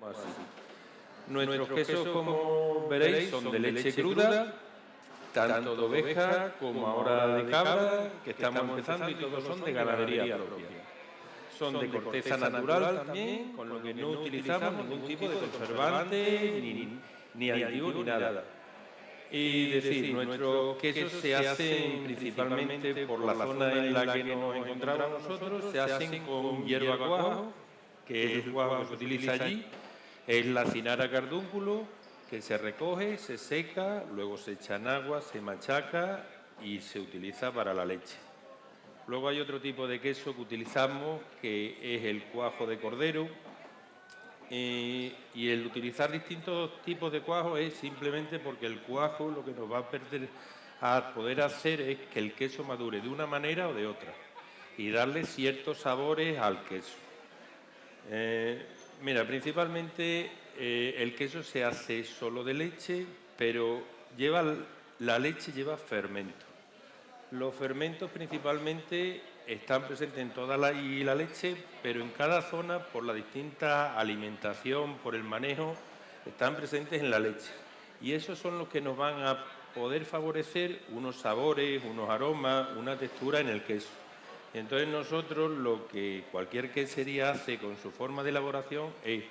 Así. Nuestros quesos, como veréis, son de leche cruda, tanto de oveja como ahora de cabra, que estamos empezando, y todos son de ganadería propia. Son de corteza natural también, con lo que no utilizamos ningún tipo de conservante, ni aditivo, ni nada. Y decir, nuestros quesos se hacen principalmente por la zona en la que nos encontramos nosotros, se hacen con hierba cuajo, que es el cuajo que se utiliza allí, es la cinara cardúnculo, que se recoge, se seca, luego se echa en agua, se machaca y se utiliza para la leche. Luego hay otro tipo de queso que utilizamos, que es el cuajo de cordero, y el utilizar distintos tipos de cuajo es simplemente porque el cuajo lo que nos va a poder hacer es que el queso madure de una manera o de otra y darle ciertos sabores al queso. Mira, principalmente el queso se hace solo de leche, pero la leche lleva fermentos. Los fermentos principalmente están presentes en toda la leche, pero en cada zona, por la distinta alimentación, por el manejo, están presentes en la leche. Y esos son los que nos van a poder favorecer unos sabores, unos aromas, una textura en el queso. Entonces nosotros lo que cualquier quesería hace con su forma de elaboración es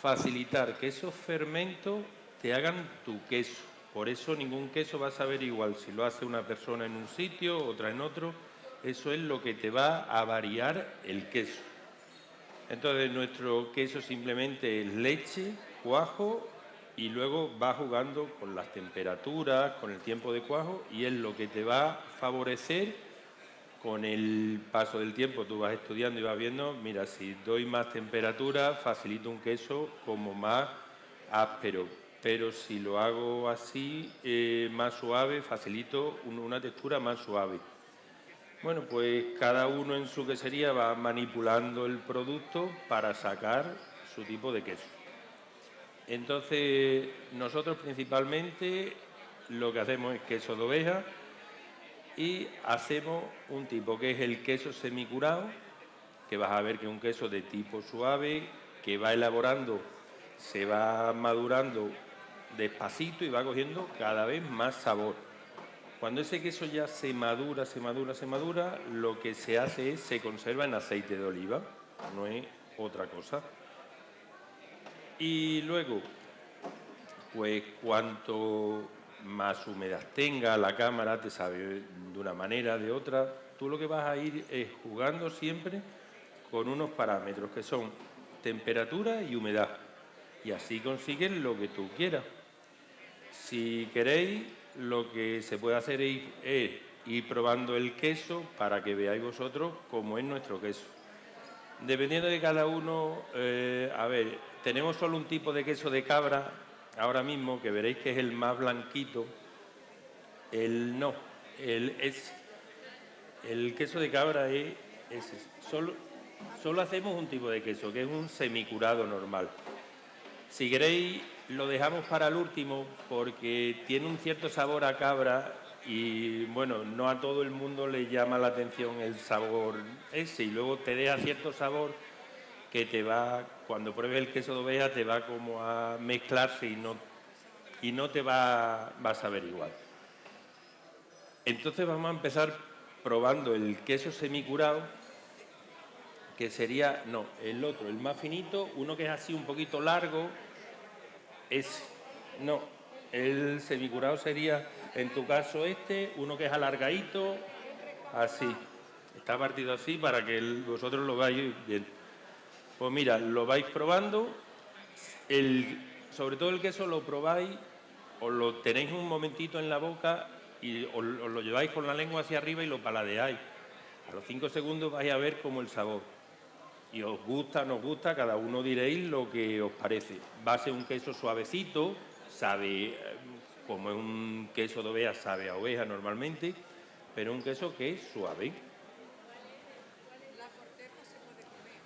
facilitar que esos fermentos te hagan tu queso. Por eso ningún queso va a saber igual si lo hace una persona en un sitio, otra en otro. Eso es lo que te va a variar el queso. Entonces nuestro queso simplemente es leche, cuajo y luego va jugando con las temperaturas, con el tiempo de cuajo y es lo que te va a favorecer. Con el paso del tiempo tú vas estudiando y vas viendo, mira, si doy más temperatura, facilito un queso como más áspero, pero si lo hago así, más suave, facilito una textura más suave. Bueno, pues cada uno en su quesería va manipulando el producto para sacar su tipo de queso. Entonces, nosotros principalmente lo que hacemos es queso de oveja, y hacemos un tipo que es el queso semicurado, que vas a ver que es un queso de tipo suave, que va elaborando, se va madurando despacito y va cogiendo cada vez más sabor. Cuando ese queso ya se madura, lo que se hace es se conserva en aceite de oliva, no es otra cosa. Y luego, pues cuanto más humedad tenga la cámara, te sabe de una manera, de otra. Tú lo que vas a ir es jugando siempre con unos parámetros que son temperatura y humedad. Y así consigues lo que tú quieras. Si queréis, lo que se puede hacer es ir probando el queso para que veáis vosotros cómo es nuestro queso. Dependiendo de cada uno, tenemos solo un tipo de queso de cabra ahora mismo, que veréis que es el más blanquito. El queso de cabra es ese. Solo hacemos un tipo de queso, que es un semicurado normal. Si queréis, lo dejamos para el último porque tiene un cierto sabor a cabra y, bueno, no a todo el mundo le llama la atención el sabor ese, y luego te deja cierto sabor que te va, cuando pruebes el queso de oveja, te va como a mezclarse y no te va a saber igual. Entonces vamos a empezar probando el queso semicurado, que sería, el otro, el más finito, uno que es así un poquito largo, el semicurado sería, en tu caso uno que es alargadito, así, está partido así para que vosotros lo veáis bien. Pues mira, lo vais probando, sobre todo el queso lo probáis, os lo tenéis un momentito en la boca y os lo lleváis con la lengua hacia arriba y lo paladeáis. A los 5 segundos vais a ver como el sabor. Y os gusta, no os gusta, cada uno diréis lo que os parece. Va a ser un queso suavecito, sabe, como es un queso de oveja, sabe a oveja normalmente, pero un queso que es suave.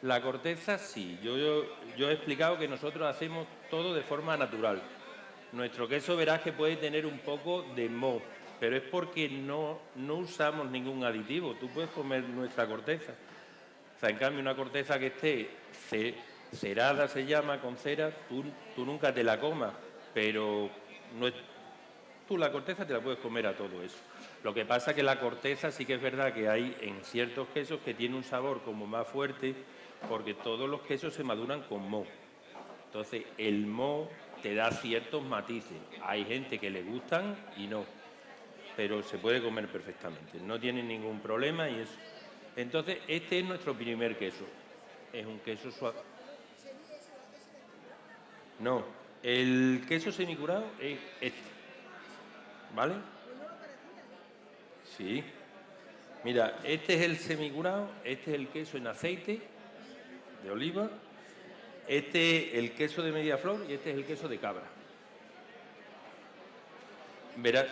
La corteza sí, yo he explicado que nosotros hacemos todo de forma natural. Nuestro queso verás que puede tener un poco de moho, pero es porque no usamos ningún aditivo. Tú puedes comer nuestra corteza. O sea, en cambio, una corteza que esté cerada se llama, con cera, tú nunca te la comas, pero no es, tú la corteza te la puedes comer a todo eso. Lo que pasa es que la corteza sí que es verdad que hay en ciertos quesos que tiene un sabor como más fuerte, porque todos los quesos se maduran con moho. Entonces, el moho te da ciertos matices. Hay gente que le gustan y no, pero se puede comer perfectamente, no tiene ningún problema y eso. Entonces, este es nuestro primer queso. Es un queso suave. No, el queso semicurado es este, ¿vale? Sí. Mira, este es el semicurado, este es el queso en aceite de oliva, este es el queso de media flor y este es el queso de cabra. Verás.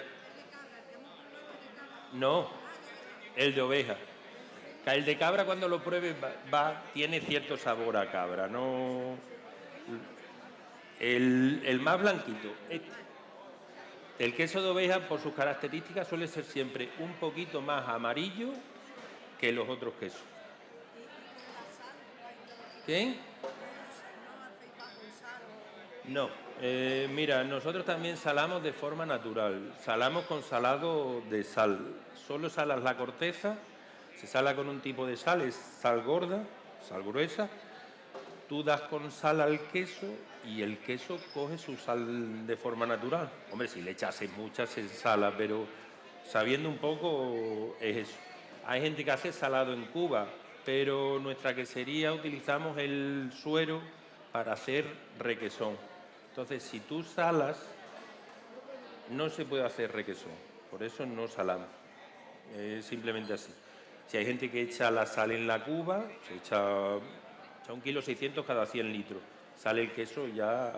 No, el de oveja. El de cabra cuando lo pruebes tiene cierto sabor a cabra, no. El más blanquito, este. El queso de oveja, por sus características, suele ser siempre un poquito más amarillo que los otros quesos. ¿Qué? No. Mira, nosotros también salamos de forma natural. Salamos con salado de sal. Solo salas la corteza, se sala con un tipo de sal, es sal gorda, sal gruesa. Tú das con sal al queso y el queso coge su sal de forma natural. Hombre, si le echas mucha se sala, pero sabiendo un poco es eso. Hay gente que hace salado en Cuba, pero nuestra quesería utilizamos el suero para hacer requesón. Entonces, si tú salas, no se puede hacer requesón. Por eso no salamos. Es simplemente así. Si hay gente que echa la sal en la cuba, se echa 1,6 kg cada 100 litros. Sale el queso ya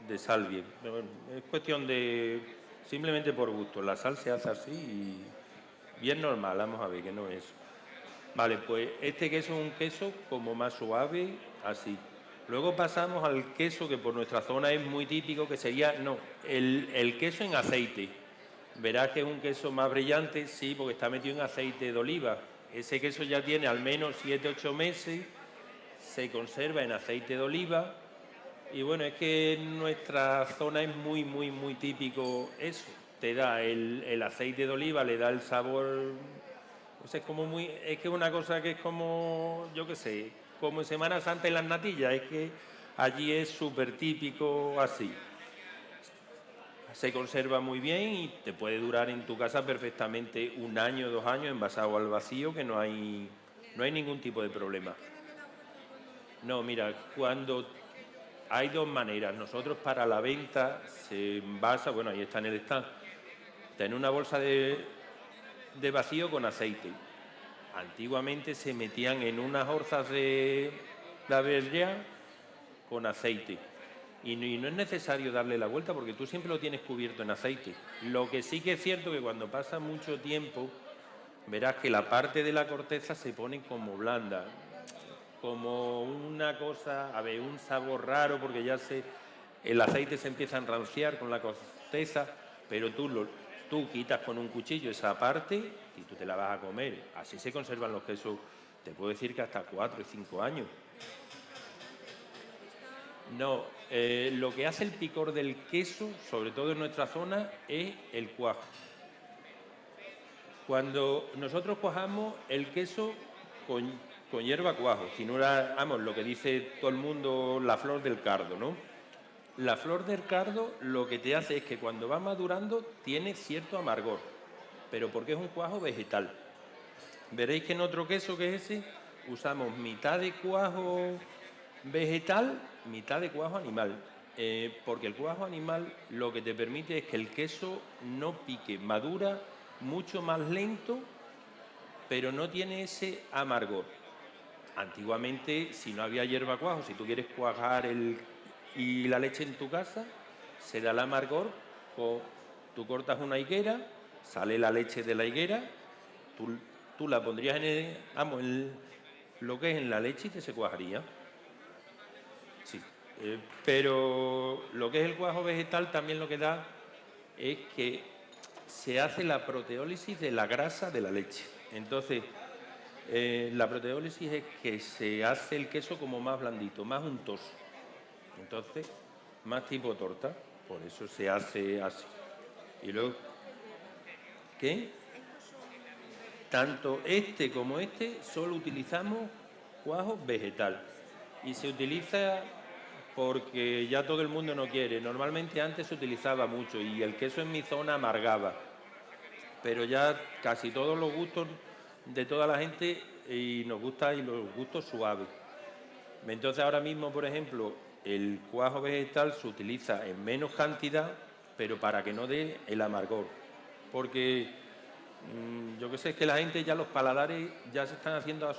de sal bien. Pero bueno, es cuestión de simplemente por gusto. La sal se hace así y bien normal. Vamos a ver que no es eso. Vale, pues este queso es un queso como más suave, así. Luego pasamos al queso que por nuestra zona es muy típico, que sería, el queso en aceite. Verás que es un queso más brillante, sí, porque está metido en aceite de oliva. Ese queso ya tiene al menos 7-8 meses, se conserva en aceite de oliva. Y bueno, es que en nuestra zona es muy, muy, muy típico eso. Te da el aceite de oliva, le da el sabor. Pues es como muy, es que es una cosa que es como, yo qué sé, como en Semana Santa en las natillas, es que allí es súper típico así. Se conserva muy bien y te puede durar en tu casa perfectamente 1 año, 2 años envasado al vacío, que no hay ningún tipo de problema. No, mira, cuando hay dos maneras. Nosotros para la venta se envasa, bueno, ahí está en el stand, en una bolsa de vacío con aceite. Antiguamente se metían en unas orzas de la verja con aceite. Y no es necesario darle la vuelta porque tú siempre lo tienes cubierto en aceite. Lo que sí que es cierto que cuando pasa mucho tiempo, verás que la parte de la corteza se pone como blanda, como una cosa, a ver, un sabor raro porque ya el aceite se empieza a enranciar con la corteza, pero tú quitas con un cuchillo esa parte y tú te la vas a comer. Así se conservan los quesos, te puedo decir que hasta 4 y 5 años. No, lo que hace el picor del queso, sobre todo en nuestra zona, es el cuajo. Cuando nosotros cuajamos el queso con hierba cuajo, si no era, vamos, lo que dice todo el mundo, la flor del cardo, ¿no? La flor del cardo lo que te hace es que cuando va madurando tiene cierto amargor, pero porque es un cuajo vegetal. Veréis que en otro queso que es ese usamos mitad de cuajo vegetal, mitad de cuajo animal, porque el cuajo animal lo que te permite es que el queso no pique, madura mucho más lento, pero no tiene ese amargor. Antiguamente, si no había hierba cuajo, si tú quieres cuajar y la leche en tu casa, se da el amargor, tú cortas una higuera, sale la leche de la higuera, tú la pondrías en lo que es en la leche y se cuajaría. Sí, pero lo que es el cuajo vegetal también lo que da es que se hace la proteólisis de la grasa de la leche. Entonces, La proteólisis es que se hace el queso como más blandito, más untoso. Entonces, más tipo torta. Por eso se hace así. Y luego, ¿qué? Tanto este como este solo utilizamos cuajo vegetal. Y se utiliza porque ya todo el mundo no quiere. Normalmente antes se utilizaba mucho y el queso en mi zona amargaba. Pero ya casi todos los gustos de toda la gente y nos gusta y los gustos suaves. Entonces ahora mismo, por ejemplo, el cuajo vegetal se utiliza en menos cantidad, pero para que no dé el amargor. Porque yo que sé, es que la gente ya los paladares ya se están haciendo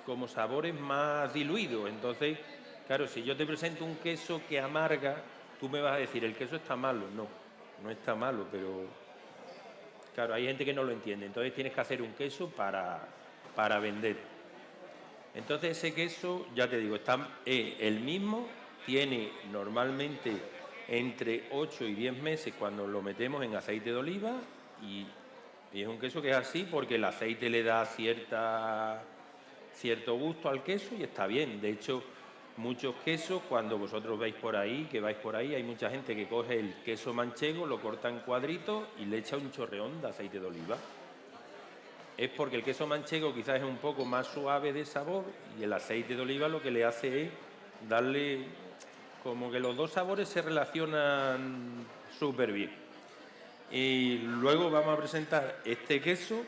como sabores más diluidos. Entonces, claro, si yo te presento un queso que amarga, tú me vas a decir, el queso está malo. No, no está malo, pero claro, hay gente que no lo entiende. Entonces tienes que hacer un queso para vender. Entonces ese queso, ya te digo, está el mismo, tiene normalmente entre 8 y 10 meses cuando lo metemos en aceite de oliva y es un queso que es así porque el aceite le da cierto gusto al queso y está bien. De hecho, muchos quesos, cuando vosotros vais por ahí, hay mucha gente que coge el queso manchego, lo corta en cuadritos y le echa un chorreón de aceite de oliva. Es porque el queso manchego quizás es un poco más suave de sabor y el aceite de oliva lo que le hace es darle como que los dos sabores se relacionan súper bien. Y luego vamos a presentar este queso,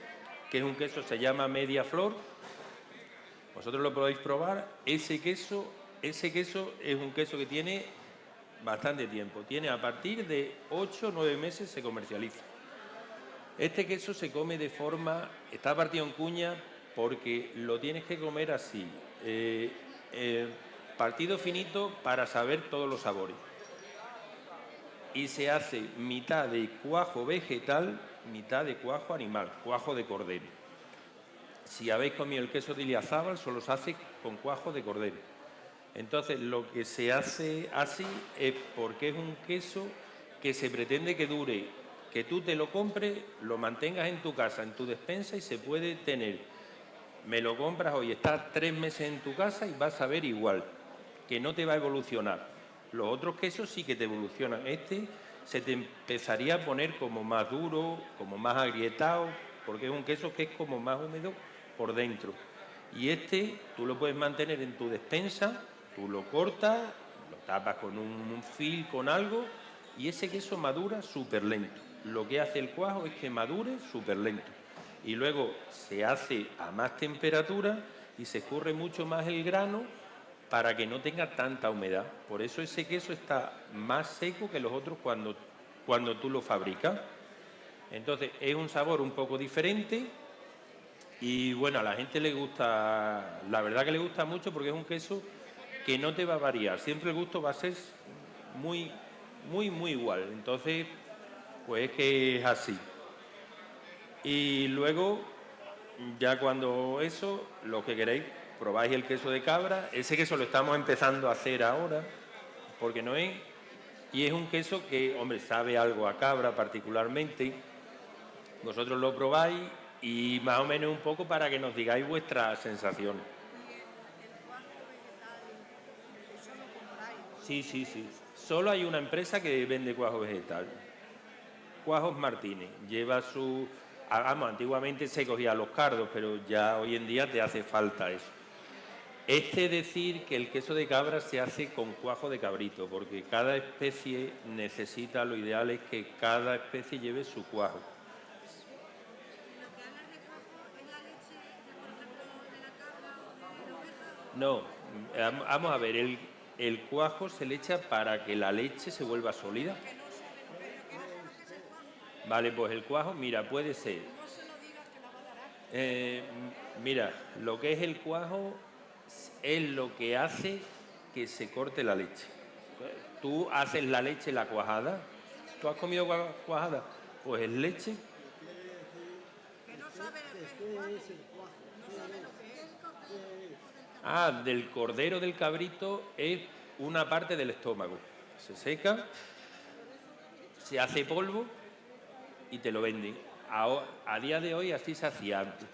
que es un queso, se llama Media Flor. Vosotros lo podéis probar. Ese queso es un queso que tiene bastante tiempo. Tiene a partir de 8 o 9 meses se comercializa. Este queso se come de forma, está partido en cuña porque lo tienes que comer así, partido finito para saber todos los sabores. Y se hace mitad de cuajo vegetal, mitad de cuajo animal, cuajo de cordero. Si habéis comido el queso de Idiazábal, solo se hace con cuajo de cordero. Entonces, lo que se hace así es porque es un queso que se pretende que dure, que tú te lo compres, lo mantengas en tu casa, en tu despensa y se puede tener. Me lo compras hoy, estás 3 meses en tu casa y vas a ver igual, que no te va a evolucionar. Los otros quesos sí que te evolucionan. Este se te empezaría a poner como más duro, como más agrietado, porque es un queso que es como más húmedo por dentro. Y este tú lo puedes mantener en tu despensa, tú lo cortas, lo tapas con un fil, con algo, y ese queso madura súper lento. Lo que hace el cuajo es que madure súper lento. Y luego se hace a más temperatura y se escurre mucho más el grano para que no tenga tanta humedad. Por eso ese queso está más seco que los otros cuando tú lo fabricas. Entonces es un sabor un poco diferente y bueno, a la gente le gusta, la verdad que le gusta mucho porque es un queso que no te va a variar. Siempre el gusto va a ser muy, muy, muy igual. Entonces, pues es que es así. Y luego, ya cuando eso, lo que queréis, probáis el queso de cabra. Ese queso lo estamos empezando a hacer ahora, porque no es... Y es un queso que, hombre, sabe algo a cabra particularmente. Vosotros lo probáis y más o menos un poco para que nos digáis vuestras sensaciones. Sí, sí, sí. Solo hay una empresa que vende cuajo vegetal. Cuajos Martínez. Lleva su... Vamos, antiguamente se cogía los cardos, pero ya hoy en día te hace falta eso. Decir que el queso de cabra se hace con cuajo de cabrito, porque cada especie necesita, lo ideal es que cada especie lleve su cuajo. ¿Lo que hablas de cuajo es la leche, por ejemplo, de la cabra o de la oveja? No, vamos a ver, el cuajo se le echa para que la leche se vuelva sólida. Que no sabe, pero que no sabes qué es el cuajo. Vale, pues el cuajo, mira, puede ser. No se lo digas que la va a dar. Mira, lo que es el cuajo es lo que hace que se corte la leche. Tú haces la leche, la cuajada. ¿Tú has comido cuajada? Pues es leche. Que no sabe lo que es el cuajo. No sabe lo que es. Del cordero del cabrito es una parte del estómago. Se seca, se hace polvo y te lo venden. A día de hoy así se hacía antes.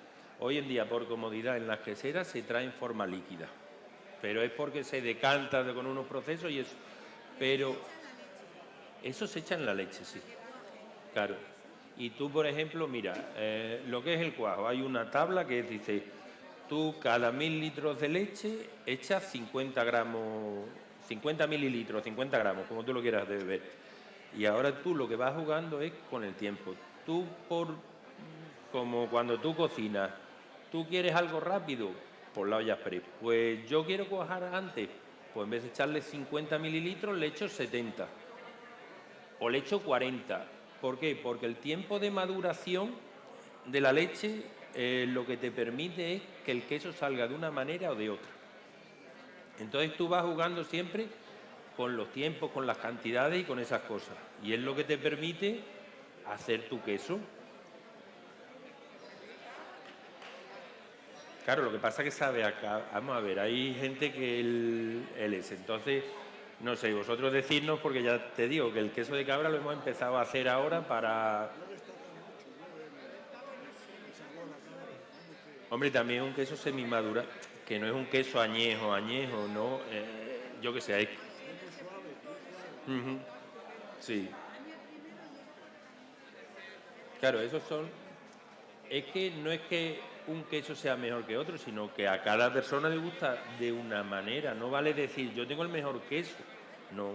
Hoy en día, por comodidad, en las queseras se trae en forma líquida, pero es porque se decanta con unos procesos y eso. Pero eso se echa en la leche, sí. Claro. Y tú, por ejemplo, mira, lo que es el cuajo, hay una tabla que dice, tú cada 1000 litros de leche echas 50 gramos, 50 mililitros, 50 gramos, como tú lo quieras de beber. Y ahora tú lo que vas jugando es con el tiempo. Tú, como cuando tú cocinas, tú quieres algo rápido, por la olla express. Pues yo quiero cuajar antes, pues en vez de echarle 50 mililitros, le echo 70 o le echo 40. ¿Por qué? Porque el tiempo de maduración de la leche lo que te permite es que el queso salga de una manera o de otra. Entonces tú vas jugando siempre con los tiempos, con las cantidades y con esas cosas. Y es lo que te permite hacer tu queso. Claro, lo que pasa es que sabe acá, vamos a ver, hay gente que él es, entonces, no sé, vosotros decidnos, porque ya te digo que el queso de cabra lo hemos empezado a hacer ahora para... Hombre, también un queso semimadura, que no es un queso añejo, no, yo qué sé, hay... Sí. Claro, esos son... Es que no es que un queso sea mejor que otro, sino que a cada persona le gusta de una manera. No vale decir, yo tengo el mejor queso. No,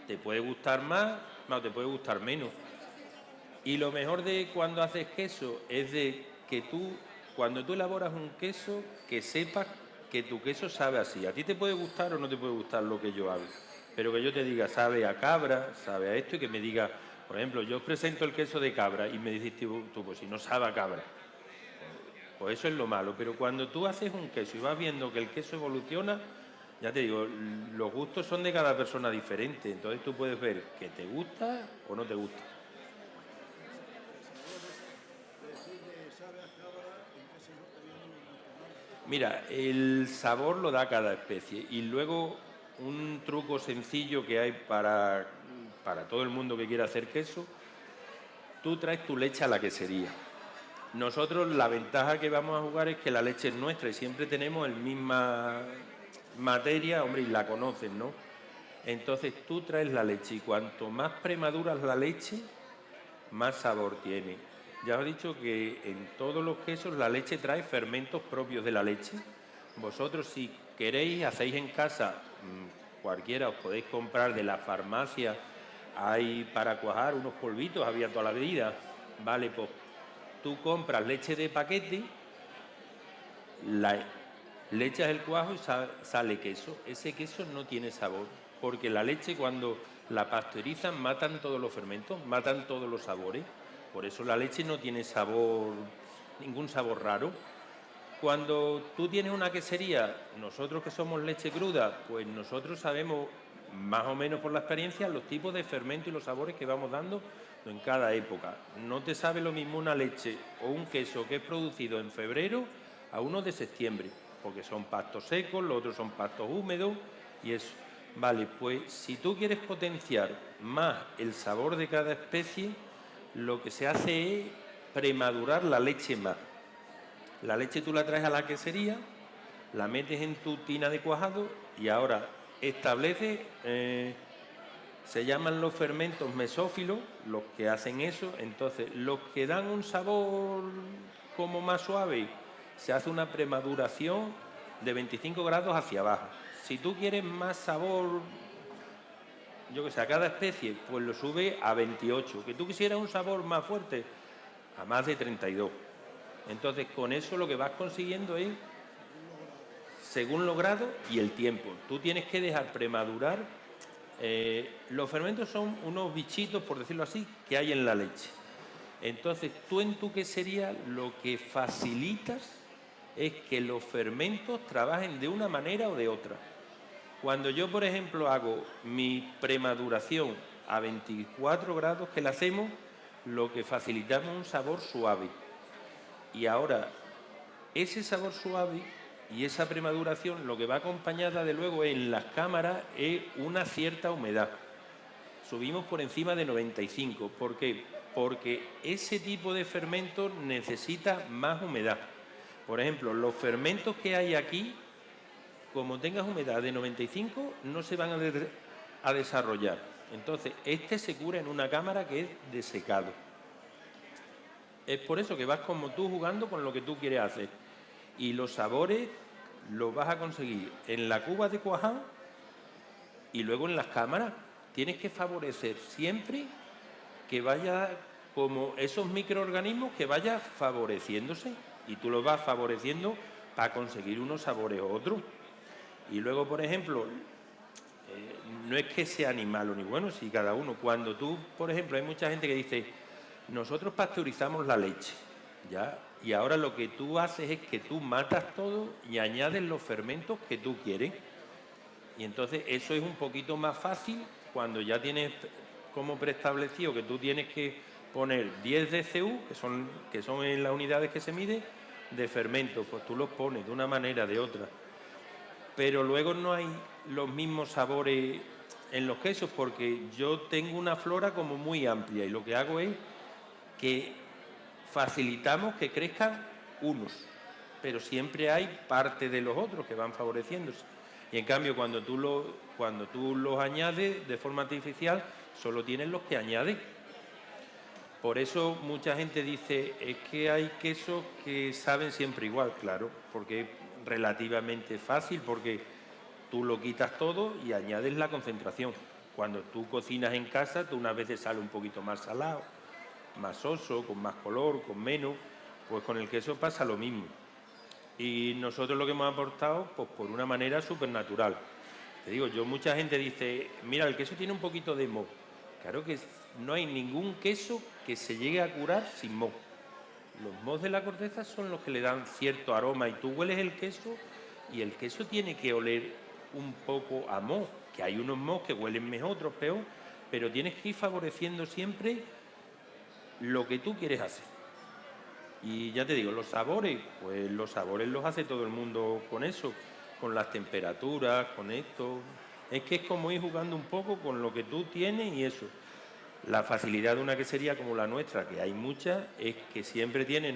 te puede gustar más, no, te puede gustar menos. Y lo mejor de cuando haces queso es de que tú, cuando tú elaboras un queso, que sepas que tu queso sabe así. A ti te puede gustar o no te puede gustar lo que yo hago, pero que yo te diga, sabe a cabra, sabe a esto, y que me diga, por ejemplo, yo os presento el queso de cabra y me dices tú, pues si no sabe a cabra. Pues eso es lo malo, pero cuando tú haces un queso y vas viendo que el queso evoluciona, ya te digo, los gustos son de cada persona diferente, entonces tú puedes ver que te gusta o no te gusta. Mira, el sabor lo da cada especie y luego un truco sencillo que hay para todo el mundo que quiera hacer queso, tú traes tu leche a la quesería. Nosotros la ventaja que vamos a jugar es que la leche es nuestra y siempre tenemos la misma materia, hombre, y la conocen, ¿no? Entonces tú traes la leche y cuanto más premadura es la leche, más sabor tiene. Ya os he dicho que en todos los quesos la leche trae fermentos propios de la leche. Vosotros si queréis, hacéis en casa, cualquiera os podéis comprar de la farmacia, hay para cuajar unos polvitos, había toda la vida, vale, pues tú compras leche de paquete, le echas el cuajo y sale queso. Ese queso no tiene sabor, porque la leche cuando la pasteurizan matan todos los fermentos, matan todos los sabores. Por eso la leche no tiene sabor, ningún sabor raro. Cuando tú tienes una quesería, nosotros que somos leche cruda, pues nosotros sabemos más o menos por la experiencia los tipos de fermento y los sabores que vamos dando en cada época. No te sabe lo mismo una leche o un queso que es producido en febrero a uno de septiembre, porque son pastos secos, los otros son pastos húmedos y eso. Vale, pues si tú quieres potenciar más el sabor de cada especie, lo que se hace es premadurar la leche más. La leche tú la traes a la quesería, la metes en tu tina de cuajado y ahora establece, se llaman los fermentos mesófilos, los que hacen eso. Entonces, los que dan un sabor como más suave, se hace una premaduración de 25 grados hacia abajo. Si tú quieres más sabor, yo que sé, a cada especie, pues lo sube a 28. Que tú quisieras un sabor más fuerte, a más de 32. Entonces, con eso lo que vas consiguiendo es, según los grados y el tiempo, tú tienes que dejar premadurar. Los fermentos son unos bichitos, por decirlo así, que hay en la leche. Entonces, tú en tu quesería lo que facilitas es que los fermentos trabajen de una manera o de otra. Cuando yo, por ejemplo, hago mi premaduración a 24 grados, que la hacemos, lo que facilitamos es un sabor suave. Y ahora, ese sabor suave y esa premaduración, lo que va acompañada de luego en las cámaras es una cierta humedad. Subimos por encima de 95. ¿Por qué? Porque ese tipo de fermento necesita más humedad. Por ejemplo, los fermentos que hay aquí, como tengas humedad de 95, no se van a desarrollar. Entonces, este se cura en una cámara que es de secado. Es por eso que vas como tú jugando con lo que tú quieres hacer. Y los sabores los vas a conseguir en la cuba de cuajado y luego en las cámaras. Tienes que favorecer siempre que vaya como esos microorganismos que vaya favoreciéndose. Y tú los vas favoreciendo para conseguir unos sabores u otros. Y luego, por ejemplo, no es que sea ni malo ni bueno, si cada uno. Cuando tú, por ejemplo, hay mucha gente que dice, nosotros pasteurizamos la leche, ¿ya? Y ahora lo que tú haces es que tú matas todo y añades los fermentos que tú quieres. Y entonces eso es un poquito más fácil cuando ya tienes como preestablecido que tú tienes que poner 10 DCU, que son en las unidades que se mide, de fermentos, pues tú los pones de una manera, de otra. Pero luego no hay los mismos sabores en los quesos porque yo tengo una flora como muy amplia y lo que hago es que facilitamos que crezcan unos, pero siempre hay parte de los otros que van favoreciéndose. Y en cambio, cuando tú los añades de forma artificial, solo tienes los que añades. Por eso mucha gente dice, es que hay quesos que saben siempre igual, claro, porque es relativamente fácil, porque tú lo quitas todo y añades la concentración. Cuando tú cocinas en casa, tú unas veces sale un poquito más salado, más soso, con más color, con menos, pues con el queso pasa lo mismo. Y nosotros lo que hemos aportado, pues por una manera súper natural. Te digo, mucha gente dice, mira, el queso tiene un poquito de moho. Claro que no hay ningún queso que se llegue a curar sin moho. Los mohos de la corteza son los que le dan cierto aroma y tú hueles el queso y el queso tiene que oler un poco a moho, que hay unos mohos que huelen mejor, otros peor, pero tienes que ir favoreciendo siempre lo que tú quieres hacer. Y ya te digo, los sabores, pues los sabores los hace todo el mundo con eso, con las temperaturas, con esto. Es que es como ir jugando un poco con lo que tú tienes y eso. La facilidad de una quesería como la nuestra, que hay muchas, es que siempre tienes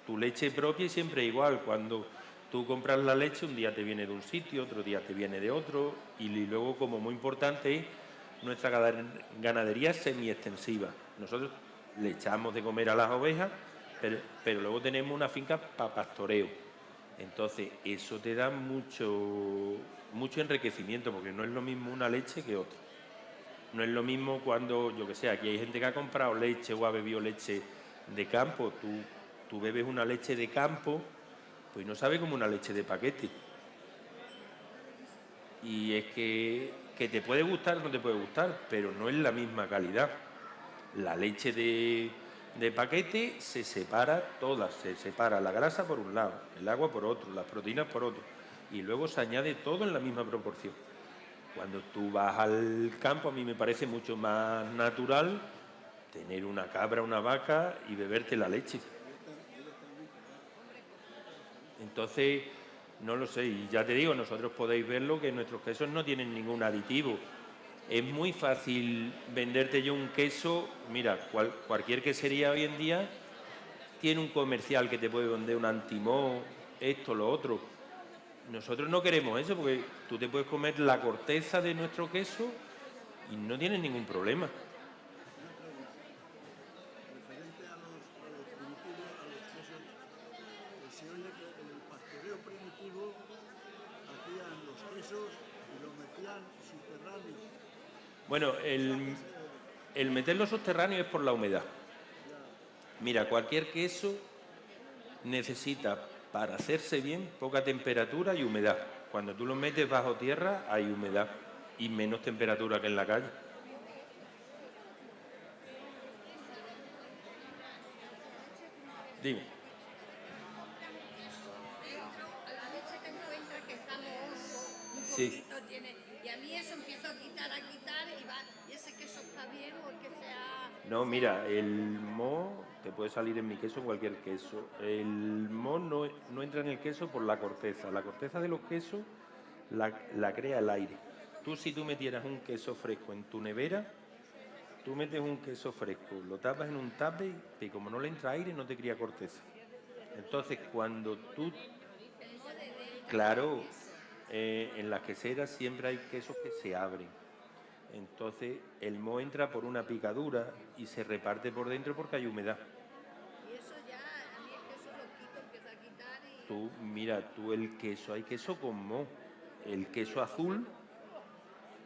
tu leche propia y siempre igual. Cuando tú compras la leche, un día te viene de un sitio, otro día te viene de otro, y luego, como muy importante, es nuestra ganadería semi-extensiva. Nosotros le echamos de comer a las ovejas, pero luego tenemos una finca para pastoreo. Entonces, eso te da mucho enriquecimiento, porque no es lo mismo una leche que otra. No es lo mismo cuando, yo que sé, aquí hay gente que ha comprado leche o ha bebido leche de campo. Tú bebes una leche de campo, pues no sabe como una leche de paquete. Y es que te puede gustar o no te puede gustar, pero no es la misma calidad. La leche de paquete se separa toda, se separa la grasa por un lado, el agua por otro, las proteínas por otro, y luego se añade todo en la misma proporción. Cuando tú vas al campo, a mí me parece mucho más natural tener una cabra, una vaca y beberte la leche. Entonces, no lo sé, y ya te digo, nosotros podéis verlo que nuestros quesos no tienen ningún aditivo. Es muy fácil venderte yo un queso. Mira, cualquier quesería hoy en día tiene un comercial que te puede vender un antimoho, esto, lo otro. Nosotros no queremos eso porque tú te puedes comer la corteza de nuestro queso y no tienes ningún problema. Referente a los primitivos, a los quesos, se oye que en el pastoreo primitivo hacían los quesos y los metían subterráneos. Bueno, el meterlo subterráneo es por la humedad. Mira, cualquier queso necesita, para hacerse bien, poca temperatura y humedad. Cuando tú lo metes bajo tierra hay humedad y menos temperatura que en la calle. Dime. A la leche que encuentra que está mohoso, un Sí. poquito tiene. Y a mí eso empiezo a quitar y ese queso está bien o el que sea. No, mira, el moho te puede salir en mi queso, en cualquier queso. El moho no entra en el queso por la corteza. La corteza de los quesos la crea el aire. Si tú metieras un queso fresco en tu nevera, tú metes un queso fresco, lo tapas en un tape y como no le entra aire, no te cría corteza. Entonces, cuando tú... Claro, en las queseras siempre hay quesos que se abren. Entonces, el moho entra por una picadura y se reparte por dentro porque hay humedad. Y eso ya, a mí el queso lo quito, empiezo a quitar y... Tú, mira, tú el queso, hay queso con moho. El queso azul,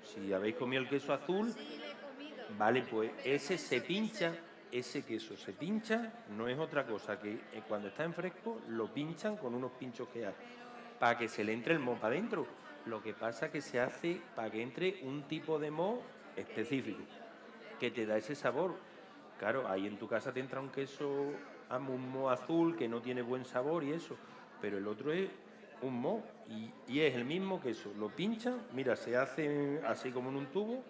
si habéis comido el queso azul, Sí, le he comido. vale, pues ese se pincha, ese queso se pincha, no es otra cosa que cuando está en fresco lo pinchan con unos pinchos que hay, para que se le entre el moho para adentro. Lo que pasa es que se hace para que entre un tipo de moho específico, que te da ese sabor. Claro, ahí en tu casa te entra un queso, un moho azul que no tiene buen sabor y eso, pero el otro es un moho y es el mismo queso. Lo pinchan, mira, se hace así como en un tubo,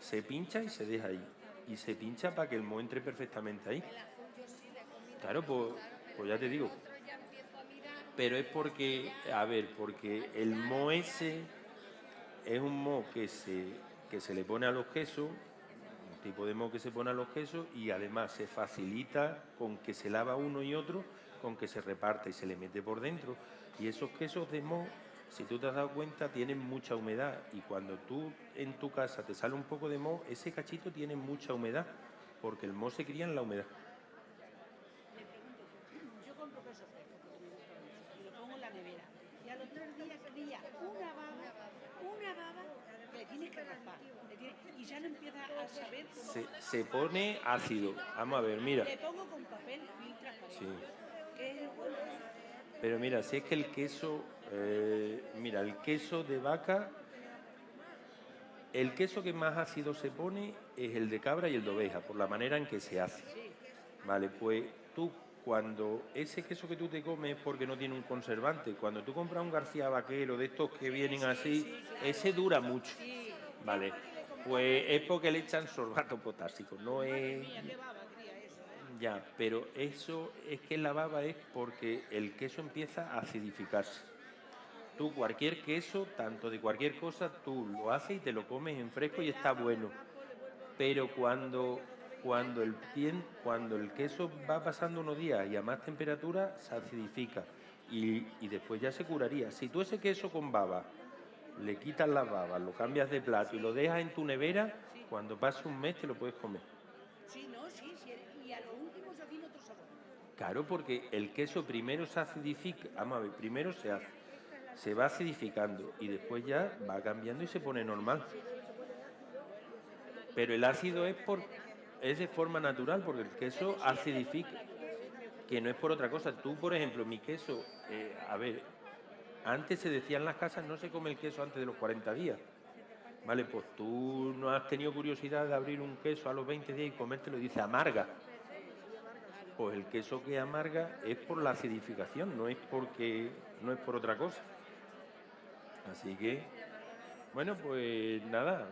se pincha y se deja ahí. Y se pincha para que el moho entre perfectamente ahí. El azul yo sí le he comido. Claro, pues ya te digo. Otro ya empiezo a mirar. Pero es porque, a ver, porque el moho ese es un moho que se le pone a los quesos, un tipo de moho que se pone a los quesos y además se facilita con que se lava uno y otro, con que se reparte y se le mete por dentro. Y esos quesos de moho, si tú te has dado cuenta, tienen mucha humedad y cuando tú en tu casa te sale un poco de moho, ese cachito tiene mucha humedad, porque el moho se cría en la humedad. Yo compro queso fresco porque me gusta mucho y lo pongo en la nevera. Y a los 3 días brilla una baba que le tienes que raspar. Y ya no empieza a saber como... Se pone ácido. Vamos a ver, mira. Le pongo con papel film transparente. Sí. Que es bueno. Pero mira, si es que el queso, mira, el queso de vaca, el queso que más ácido se pone es el de cabra y el de oveja, por la manera en que se hace. Vale, pues tú, cuando ese queso que tú te comes es porque no tiene un conservante, cuando tú compras un García Vaquero de estos que vienen así, ese dura mucho. Vale, pues es porque le echan sorbato potásico, no es... Mía, qué baba cría eso, ¿eh? Ya, pero eso es que la baba es porque el queso empieza a acidificarse. Tú cualquier queso, tanto de cualquier cosa, tú lo haces y te lo comes en fresco y está bueno. Pero cuando el queso va pasando unos días y a más temperatura, se acidifica y después ya se curaría. Si tú ese queso con baba le quitas las babas, lo cambias de plato y lo dejas en tu nevera, cuando pase un mes te lo puedes comer. Sí, no, sí, sí. Y a lo último ya tiene otro sabor. Claro, porque el queso primero se acidifica, vamos a ver, primero se va acidificando y después ya va cambiando y se pone normal. Pero el ácido es de forma natural, porque el queso acidifica, que no es por otra cosa. Tú, por ejemplo, mi queso, a ver, antes se decía en las casas no se come el queso antes de los 40 días. Vale, pues tú no has tenido curiosidad de abrir un queso a los 20 días y comértelo y dice amarga. Pues el queso que amarga es por la acidificación, no es por otra cosa. Así que, bueno, pues nada,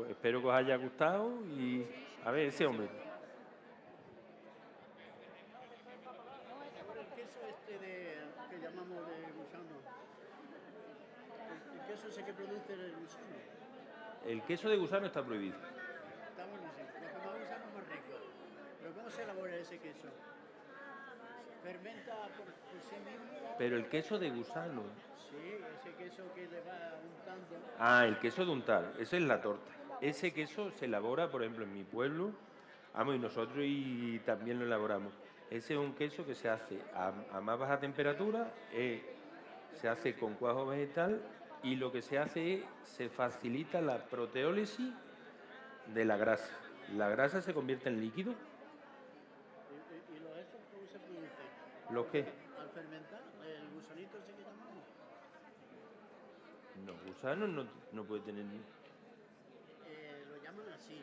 espero que os haya gustado y a ver, ese hombre. Ahora el queso que llamamos de gusano, el queso ese que produce el gusano, El queso de gusano está prohibido. está buenísimo. Lo que más gusano es más rico. Pero ¿cómo se elabora ese queso? ¿Fermenta por sí mismo? Pero el queso de gusano. Sí, ese queso que le va untando. Ah, el queso de untar, esa es la torta. Ese queso se elabora, por ejemplo, en mi pueblo, y nosotros y también lo elaboramos. Ese es un queso que se hace a más baja temperatura, se hace con cuajo vegetal y lo que se hace es, se facilita la proteólisis de la grasa. La grasa se convierte en líquido. ¿Y los estos cómo se produce? ¿Lo qué? Al fermentar, el gusanito ese que llamamos. No, gusano no puede tener... Lo llaman así.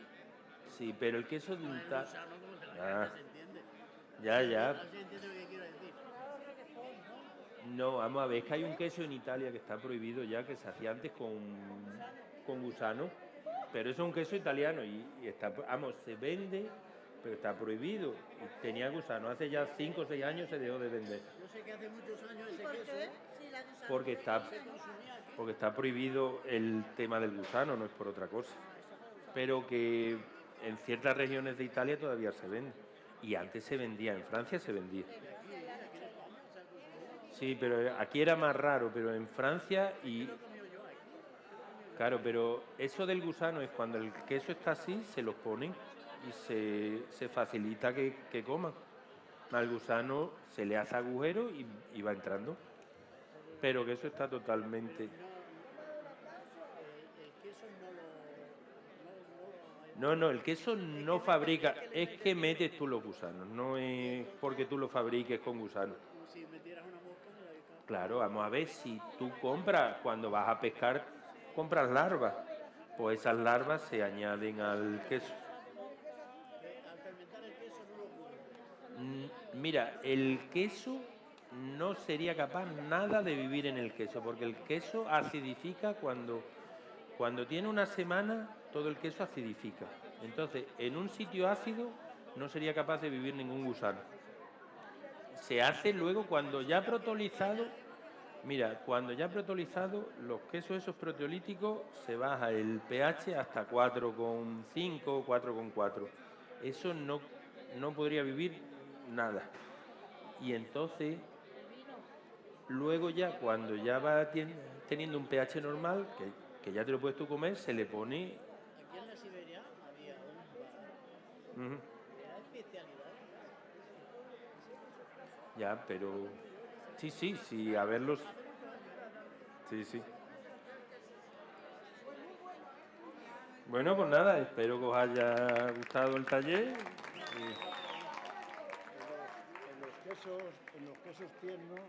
Sí, pero el queso de No es untar... gusano como que la Ah. gente se entiende. Ya. No se entiende lo que quiero decir. No, vamos a ver, es que hay un queso en Italia que está prohibido ya, que se hacía antes con gusano, pero eso es un queso italiano y está, se vende, pero está prohibido. Y tenía gusano, hace ya 5 o 6 años se dejó de vender, Yo sé que hace muchos años ese ¿Por queso qué? Sí, la gusano. porque está prohibido el tema del gusano, no es por otra cosa. Pero que en ciertas regiones de Italia todavía se vende. Y antes se vendía, en Francia se vendía. aquí en España, o Sí, pero aquí era más raro, pero en Francia y... Claro, pero eso del gusano es cuando el queso está así, se lo ponen y se facilita que coman. Al gusano se le hace agujero y va entrando. Pero que eso está totalmente... El queso No, el queso no fabrica, es que metes tú los gusanos, no es porque tú lo fabriques con gusanos. si metieras una mosca, mira, Claro, vamos a ver, si tú compras, cuando vas a pescar, compras larvas, pues esas larvas se añaden al queso. al fermentar el queso no lo ocurre. Mira, el queso no sería capaz nada de vivir en el queso, porque el queso acidifica cuando tiene una semana, todo el queso acidifica. Entonces, en un sitio ácido no sería capaz de vivir ningún gusano. Se hace luego cuando ya protolizado. Mira, cuando ya protolizado, los quesos esos proteolíticos se baja el pH hasta 4,5 o 4,4. Eso no podría vivir nada. Y entonces, luego ya, cuando ya va teniendo un pH normal, que ya te lo puedes tú comer, se le pone... Aquí en la Siberia había un bar, Ujú. era especialidad. Ya, pero... Sí, a verlos... Sí. Bueno, pues nada, espero que os haya gustado el taller. En los quesos tiernos